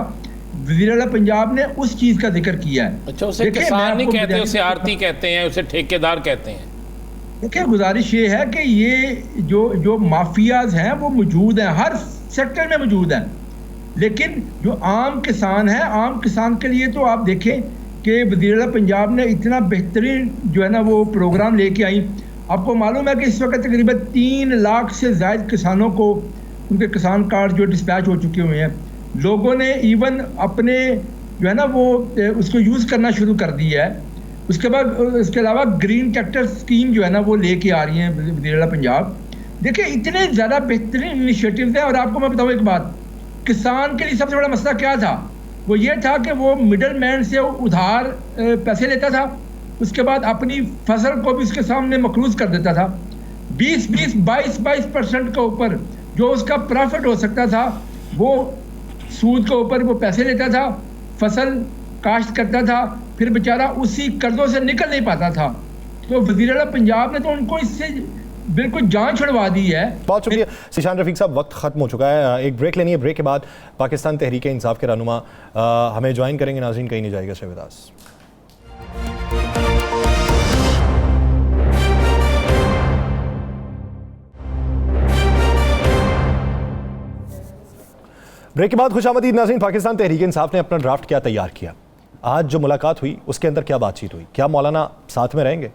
वज़ीर आला पंजाब ने उस चीज़ का जिक्र किया है। अच्छा, उसे किसान नहीं कहते, उसे आरती कहते हैं, उसे ठेकेदार कहते हैं। देखिए, गुजारिश ये है कि ये जो माफियाज हैं वो मौजूद हैं, हर सेक्टर में मौजूद हैं, लेकिन जो आम किसान है, आम किसान के लिए तो आप देखें कि वज़ीर आला पंजाब ने इतना बेहतरीन जो है ना वो प्रोग्राम लेके आई। आपको मालूम है कि इस वक्त तकरीबन 3 लाख से ज़ायद किसानों को उनके किसान कार्ड जो डिस्पैच हो चुके हुए हैं। लोगों ने इवन अपने जो है ना वो उसको यूज़ करना शुरू कर दिया है। उसके बाद इसके अलावा ग्रीन ट्रैक्टर स्कीम जो है ना वो लेके आ रही है वज़ीर आला पंजाब। देखिए, इतने ज़्यादा बेहतरीन इनिशिएटिव हैं। और आपको मैं बताऊँ एक बात, किसान के लिए सबसे बड़ा मसला क्या था? वो ये था कि वो मिडल मैन से उधार पैसे लेता था, उसके बाद अपनी फसल को भी उसके सामने मकरूज कर देता था। 22% के ऊपर जो उसका प्रॉफिट हो सकता था वो सूद के ऊपर वो पैसे लेता था, फसल काश्त करता था, फिर बेचारा उसी कर्जों से निकल नहीं पाता था। तो वज़ीर आला पंजाब ने तो उनको इससे बिल्कुल जान छुड़वा दी है। बहुत शुक्रिया ज़ीशान रफ़ीक साहब, वक्त ख़त्म हो चुका है, एक ब्रेक लेनी है। ब्रेक के बाद पाकिस्तान तहरीक इंसाफ के रहनुमा हमें ज्वाइन करेंगे। नाज़रीन कहीं नहीं जाएगा शहबाज। ब्रेक के बाद खुशामदीद नाज़रीन। पाकिस्तान तहरीक इंसाफ ने अपना ड्राफ्ट क्या तैयार किया? आज जो मुलाकात हुई उसके अंदर क्या बातचीत हुई? क्या मौलाना साथ में रहेंगे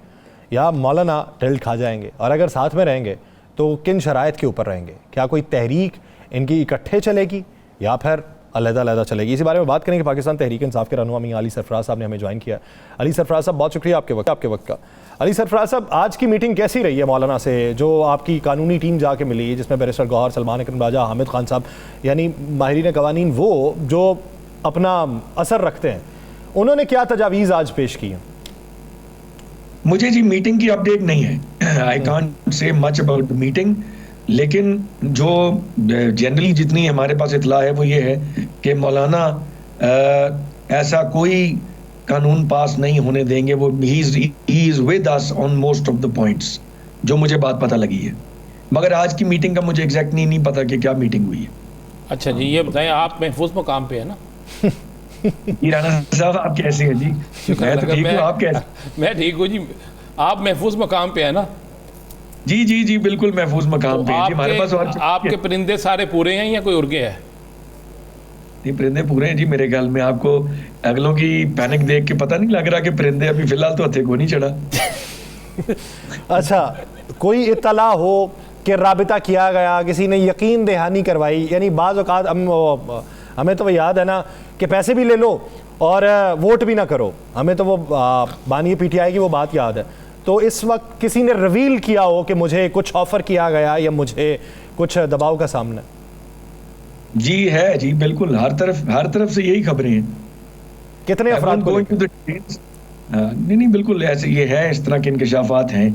या मौलाना टिल्ट खा जाएंगे? और अगर साथ में रहेंगे तो किन शराइत के ऊपर रहेंगे? क्या कोई तहरीक इनकी इकट्ठे चलेगी या फिर अलग-अलग चलेगी? इसी बारे में बात करेंगे। पाकिस्तान तहरीक इंसाफ के रहनुमा मियां अली सरफराज साहब ने हमें ज्वाइन किया। अली सरफराज साहब, बहुत शुक्रिया आपके वक्त का। अली सरफराज साहब, आज की मीटिंग कैसी रही है मौलाना से, जो आपकी कानूनी टीम जाके मिली जिसमें बैरिस्टर गौहर, सलमान अकरम राजा, हामिद खान साहब यानी माहिरीन कवानीन वो जो अपना असर रखते हैं, उन्होंने क्या तजावीज़ आज पेश की हैं? मुझे जी मीटिंग की अपडेट नहीं है, I can't say much about the meeting, लेकिन जो जनरली जितनी हमारे पास इतला है वो ये है कि मौलाना ऐसा कोई कानून पास नहीं होने देंगे। वो he is with us on most of the points, जो मुझे बात पता लगी है। मगर आज की मीटिंग का मुझे एग्जैक्ट नहीं पता कि क्या मीटिंग हुई है। अच्छा जी, ये बताएं, आप महफूज मकाम पे है ना? राना साहब, आप कैसे हैं जी? मैं तो ठीक हूँ, आप कैसे? मैं ठीक हूँ जी। आप महफूज मकाम पे है ना? जी जी जी, बिल्कुल महफूज मकाम पे है जी। हमारे पास और आपके परिंदे सारे पूरे हैं या कोई उड़ गया है? नहीं, परिंदे पूरे हैं जी मेरे ख्याल में। आपको अगलों की पैनिक देख के पता नहीं लग रहा कि परिंदे अभी फिलहाल तो हथे को नहीं चढ़ा। अच्छा, कोई इत्तला हो कि राबिता किया गया, किसी ने यकीन दहानी करवाई, यानी बाज़ औक़ात हमें तो वो याद है ना कि पैसे भी ले लो और वोट भी ना करो, हमें तो वो बानी PTI की वो बात याद है। तो इस वक्त किसी ने रिवील किया हो कि मुझे कुछ ऑफर किया गया या मुझे कुछ दबाव का सामना? जी है जी, बिल्कुल हर तरफ से यही खबरें हैं। कितने अफराद को? नहीं, बिल्कुल ऐसे ये है, इस तरह के इंकशाफात हैं।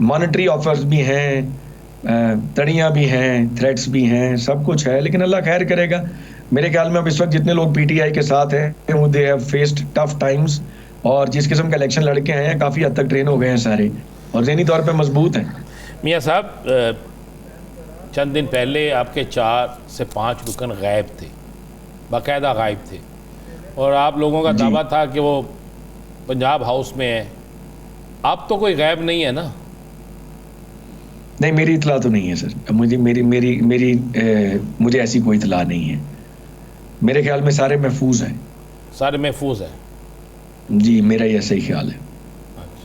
मॉनेटरी ऑफर्स भी हैं, तड़ियाँ भी हैं, थ्रेट्स भी हैं, सब कुछ है, लेकिन अल्लाह खैर करेगा। मेरे ख्याल में अब इस वक्त जितने लोग PTI के साथ हैं वो they have faced tough times, और जिस किस्म का इलेक्शन लड़के हैं काफ़ी हद तक ट्रेन हो गए हैं सारे, और ज़हनी तौर पे मजबूत हैं। मियाँ साहब, चंद दिन पहले आपके 4 से 5 रुकन गायब थे, बाकायदा गायब थे, और आप लोगों का दावा था कि वो पंजाब हाउस में है। अब तो कोई गायब नहीं है ना? नहीं, मेरी इतला तो नहीं है सर। मुझे ऐसी कोई इतला नहीं है। मेरे ख्याल में सारे महफूज हैं। सारे महफूज हैं जी, मेरा ये ऐसा ही ख्याल है।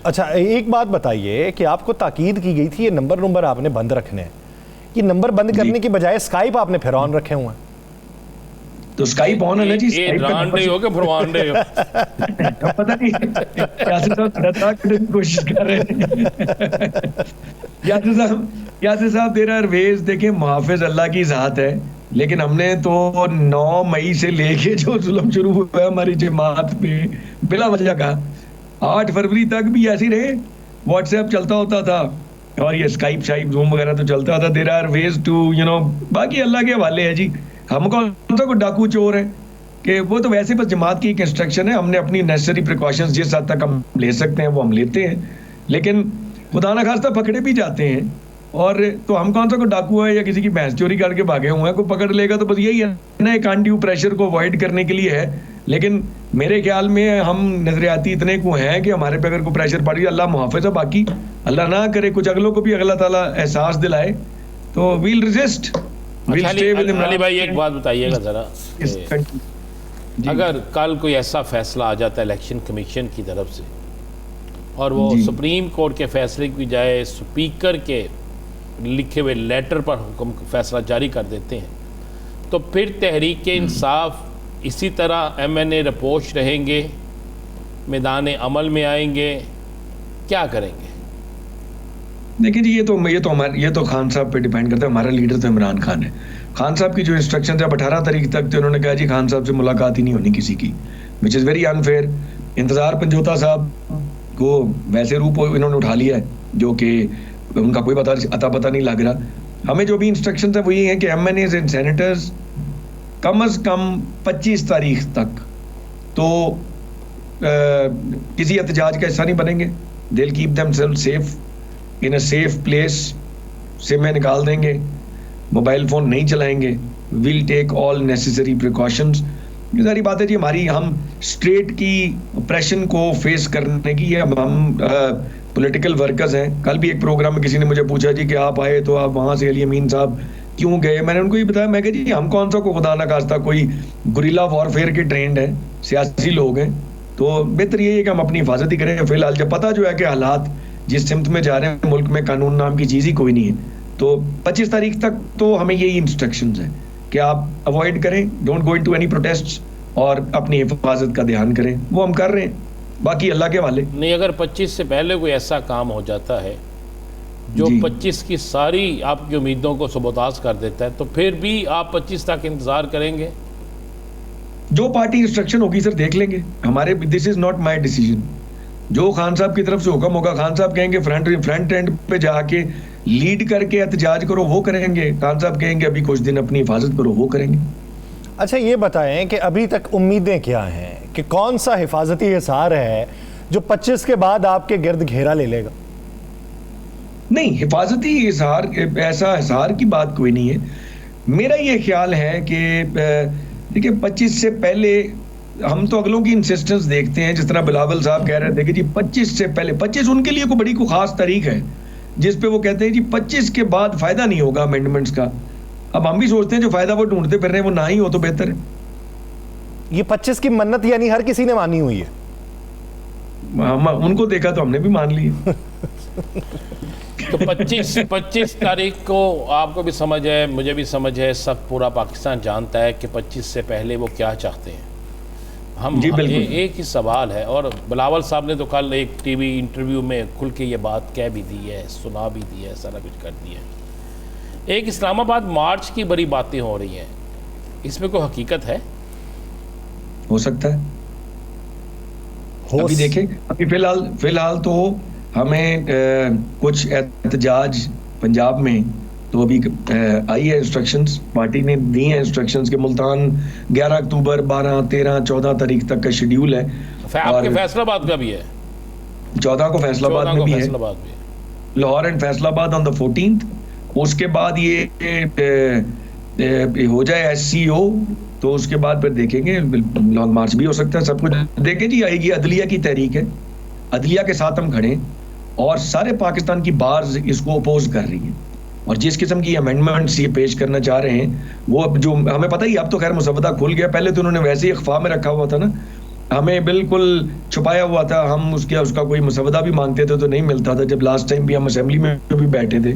अच्छा, एक बात बताइए कि आपको ताकीद की गई थी ये नंबर आपने बंद रखने हैं, ये नंबर बंद करने की बजाय स्काइप आपने फिर ऑन रखे हुए हैं। तो स्काइप ऑन है ना जी, स्काइप हो के फरमान रहे हो। पता नहीं यासिर साहब डरता करने की कोशिश कर रहे हैं। यासिर साहब देयर आर वेज, देखिए मुहाफिज अल्लाह की ज़ात है, लेकिन हमने तो 9 मई से लेके जो जुल्म शुरू हुआ है हमारी जमात पे बिला वजह का, 8 फरवरी तक भी ऐसे ही रहे। व्हाट्सएप चलता होता था और ये स्काइप शाइप जूम वगैरह तो चलता था। देयर आर वेज टू बाकी अल्लाह के हवाले है जी। हम कौन सा कोई डाकू चोर है कि वो तो वैसे बस जमात की एक इंस्ट्रक्शन है। हमने अपनी नेसेसरी प्रिकॉशंस जिस हद तक हम ले सकते हैं वो हम लेते हैं, लेकिन खुदा ना खास्ता पकड़े भी जाते हैं। और तो हम कौन सा कोई डाकू है या किसी की भैंस चोरी करके भागे हुए हैं, कोई पकड़ लेगा तो बस यही है ना, एक अनड्यू प्रेशर को अवॉइड करने के लिए है। लेकिन मेरे ख्याल में हम नजरियाती इतने को हैं कि हमारे पे अगर कोई प्रेशर पड़ गया, अल्लाह मुहाफिज है, बाकी अल्लाह ना करे कुछ अगलों को भी अल्लाह ताला एहसास दिलाए, तो वील रेजिस्ट। अली भाई, एक बात बताइएगा जरा, अगर कल कोई ऐसा फैसला आ जाता है इलेक्शन कमीशन की तरफ से और वो सुप्रीम कोर्ट के फैसले की बजाय स्पीकर के लिखे हुए लेटर पर हुक्म फैसला जारी कर देते हैं, तो फिर तहरीक इंसाफ इसी तरह MNA रपोश रहेंगे, मैदान अमल में आएंगे, क्या करेंगे? देखिए जी, ये तो खान साहब पे डिपेंड करता है। हमारा लीडर तो इमरान खान है। खान साहब की जो इंस्ट्रक्शन थे, अब 18 तारीख तक तो उन्होंने कहा जी खान साहब से मुलाकात ही नहीं होनी किसी की, विच इज़ वेरी अनफेयर। इंतज़ार पंजोता साहब को वैसे रूप इन्होंने उठा लिया है जो कि उनका कोई अता पता नहीं लग रहा। हमें जो भी इंस्ट्रक्शंस है वो ये हैं कि MNAs एंड सेनेटर्स कम अज़ कम 25 तारीख तक तो किसी एहतजाज का हिस्सा नहीं बनेंगे। They will keep themselves safe in a safe place, सिमें निकाल देंगे, मोबाइल फ़ोन नहीं चलाएंगे, will take all necessary precautions. ये सारी बातें जी हमारी, हम स्टेट की ऑपरेशन को फेस करने की है, हम पॉलिटिकल वर्कर्स हैं। कल भी एक प्रोग्राम में किसी ने मुझे पूछा जी कि आप आए तो आप वहाँ से अली अमीन साहब क्यों गए? मैंने उनको ये बताया, मैं कहा जी हम कौन सा को खुदा ना खास्ता कोई गुरिल्ला वॉरफेयर के ट्रेंड है, सियासी लोग हैं, तो बेहतर ये है कि हम अपनी हिफाजत ही करें। फिलहाल जब पता जो है कि हालात जिस सिमत में जा रहे हैं, मुल्क में कानून नाम की चीज़ ही कोई नहीं है, तो 25 तारीख तक तो हमें यही इंस्ट्रक्शंस हैं कि आप अवॉइड करें, don't go into any protests और अपनी हिफाजत का ध्यान करें। वो हम कर रहे हैं, बाकी अल्लाह के हवाले। नहीं, अगर 25 से पहले कोई ऐसा काम हो जाता है जो 25 की सारी आपकी उम्मीदों को सबोताज कर देता है, तो फिर भी आप 25 तक इंतज़ार करेंगे? जो पार्टी इंस्ट्रक्शन होगी सर देख लेंगे, हमारे this is not my decision. जो खान साहब की तरफ से हुक्म होगा, खान साहब कहेंगे फ्रंट एंड पे जाके लीड करके एहतजाज करो, वो करेंगे। खान साहब कहेंगे अभी कुछ दिन अपनी हिफाजत करो, वो करेंगे। अच्छा ये बताएं कि अभी तक उम्मीदें क्या हैं, कि कौन सा हिफाजती हिसार है जो 25 के बाद आपके गिर्द घेरा ले लेगा? नहीं, हिफाजती हिसार, ऐसा हिसार की बात कोई नहीं है। मेरा ये ख्याल है कि देखिए 25 से पहले हम तो अगलों की इंसिस्टेंस देखते हैं, जिस तरह बिलावल साहब कह रहे थे कि जी 25 से पहले, 25 उनके लिए कोई बड़ी कोई खास तारीख है जिस पे वो कहते हैं जी 25 के बाद फायदा नहीं होगा अमेंडमेंट्स का। अब हम भी सोचते हैं जो फायदा वो ढूंढते फिर रहे हैं वो ना ही हो तो बेहतर है। ये 25 की मन्नत यानी हर किसी ने मानी हुई है? उनको देखा तो हमने भी मान ली। तो 25 तारीख को आपको भी समझ है, मुझे भी समझ है, सब पूरा पाकिस्तान जानता है कि 25 से पहले वो क्या चाहते हैं। हम एक ही सवाल है, और बिलावल साहब ने तो कल एक टीवी इंटरव्यू में खुल के ये बात कह भी दी है, सुना भी दी है, सारा कुछ कर दिया है। एक इस्लामाबाद मार्च की बड़ी बातें हो रही हैं, इसमें कोई हकीकत है? हो सकता है, अभी देखें। अभी फिलहाल तो हमें कुछ एहतजाज पंजाब में तो अभी आई है इंस्ट्रक्शंस, पार्टी ने दी हैं इंस्ट्रक्शंस के मुल्तान 11 अक्टूबर 12, 13, 14 तारीख तक का शेड्यूल है। आपके फैसलाबाद का भी है? 14 को फैसलाबाद में भी है, Lahore and Faisalabad on the 14th। उसके बाद ये हो जाए SCO तो उसके बाद फिर देखेंगे, लॉन्ग मार्च भी हो सकता है, सब कुछ देखें जी। आएगी अदलिया की तहरीक है, अदलिया के साथ हम खड़े और सारे पाकिस्तान की बार्स इसको अपोज कर रही है, और जिस किस्म की अमेंडमेंट्स ये पेश करना चाह रहे हैं वो अब जो हमें पता ही, अब तो खैर मुसवदा खुल गया, पहले तो उन्होंने वैसे ही अखफा में रखा हुआ था ना, हमें बिल्कुल छुपाया हुआ था। हम उसका कोई मुसवदा भी मांगते थे तो नहीं मिलता था, जब लास्ट टाइम भी हम असेंबली में भी बैठे थे।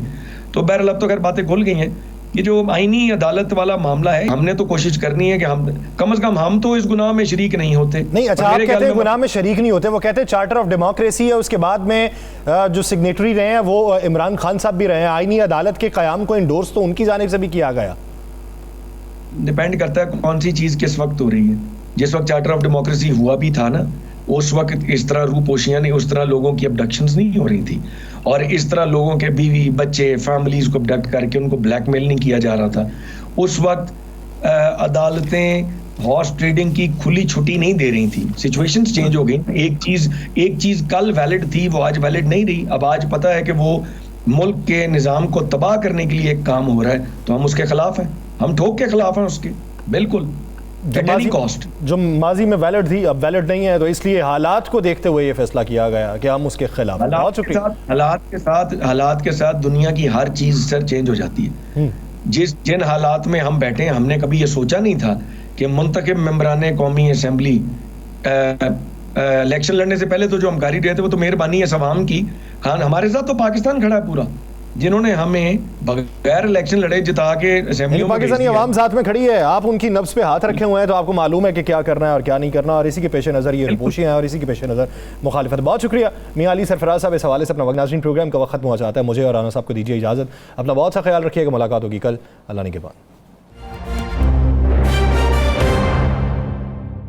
तो बहरहाल अब तो खैर बातें खुल गई हैं। ये जो आईनी अदालत वाला मामला है, हमने तो कोशिश करनी है कि हम कम से कम हम तो इस गुनाह में शरीक नहीं होते। नहीं, अच्छा आप कहते हैं गुनाह में शरीक नहीं होते, वो कहते हैं चार्टर ऑफ डेमोक्रेसी है, उसके बाद में जो सिग्नेटरी रहे हैं वो इमरान खान साहब भी रहे हैं। आईनी अदालत के क़याम को इंडोर्स तो उनकी जानिब से भी किया गया। डिपेंड करता है कौन सी चीज़ किस वक्त हो रही है। जिस वक्त चार्टर ऑफ डेमोक्रेसी हुआ भी था ना, उस वक्त इस तरह रूपोशियां नहीं, उस तरह लोगों की अबडक्शंस नहीं हो रही थी, और इस तरह लोगों के बीवी बच्चे फैमिलीज को अबडक्ट करके उनको ब्लैकमेल नहीं किया जा रहा था। उस वक्त अदालतें हॉर्स ट्रेडिंग की खुली छुट्टी नहीं दे रही थी। सिचुएशंस चेंज हो गई। एक चीज कल वैलिड थी वो आज वैलिड नहीं रही। अब आज पता है कि वो मुल्क के निज़ाम को तबाह करने के लिए एक काम हो रहा है, तो हम उसके खिलाफ हैं, हम ठोक के खिलाफ हैं उसके, बिल्कुल। जो माजी में वैलिड थी अब वैलिड नहीं है, तो इसलिए हालात को देखते हुए ये फैसला किया गया कि हम उसके खिलाफ। हालात के साथ दुनिया की हर चीज सर चेंज हो जाती है। जिन हालात में हम बैठे हैं, हमने कभी ये सोचा नहीं था कि मुंतखब मेंबरान कौमी असेंबली इलेक्शन लड़ने से पहले तो जो हमकारी रहे थे वो तो मेहरबानी है सवाम की। हाँ, हमारे साथ तो पाकिस्तान खड़ा है पूरा, जिन्होंने हमें बगैर इलेक्शन लड़े जिता के असेंबली। पाकिस्तानी अवाम साथ में खड़ी है, आप उनकी नब्ज पे हाथ रखे हुए हैं, तो आपको मालूम है कि क्या करना है और क्या नहीं करना, और इसी के पेश नज़र ये रिपोर्टें हैं और इसी के पेश नज़र मुखालिफत। बहुत शुक्रिया मियां अली सरफराज साहब, इस हवाले से अपना वक्त। नाज़रीन, प्रोग्राम का वक्त खत्म हो जाता है, मुझे और राना साहब को दीजिए इजाज़त। अपना बहुत सा ख्याल रखिएगा, मुलाकात होगी कल, अल्लाह ने के बाद।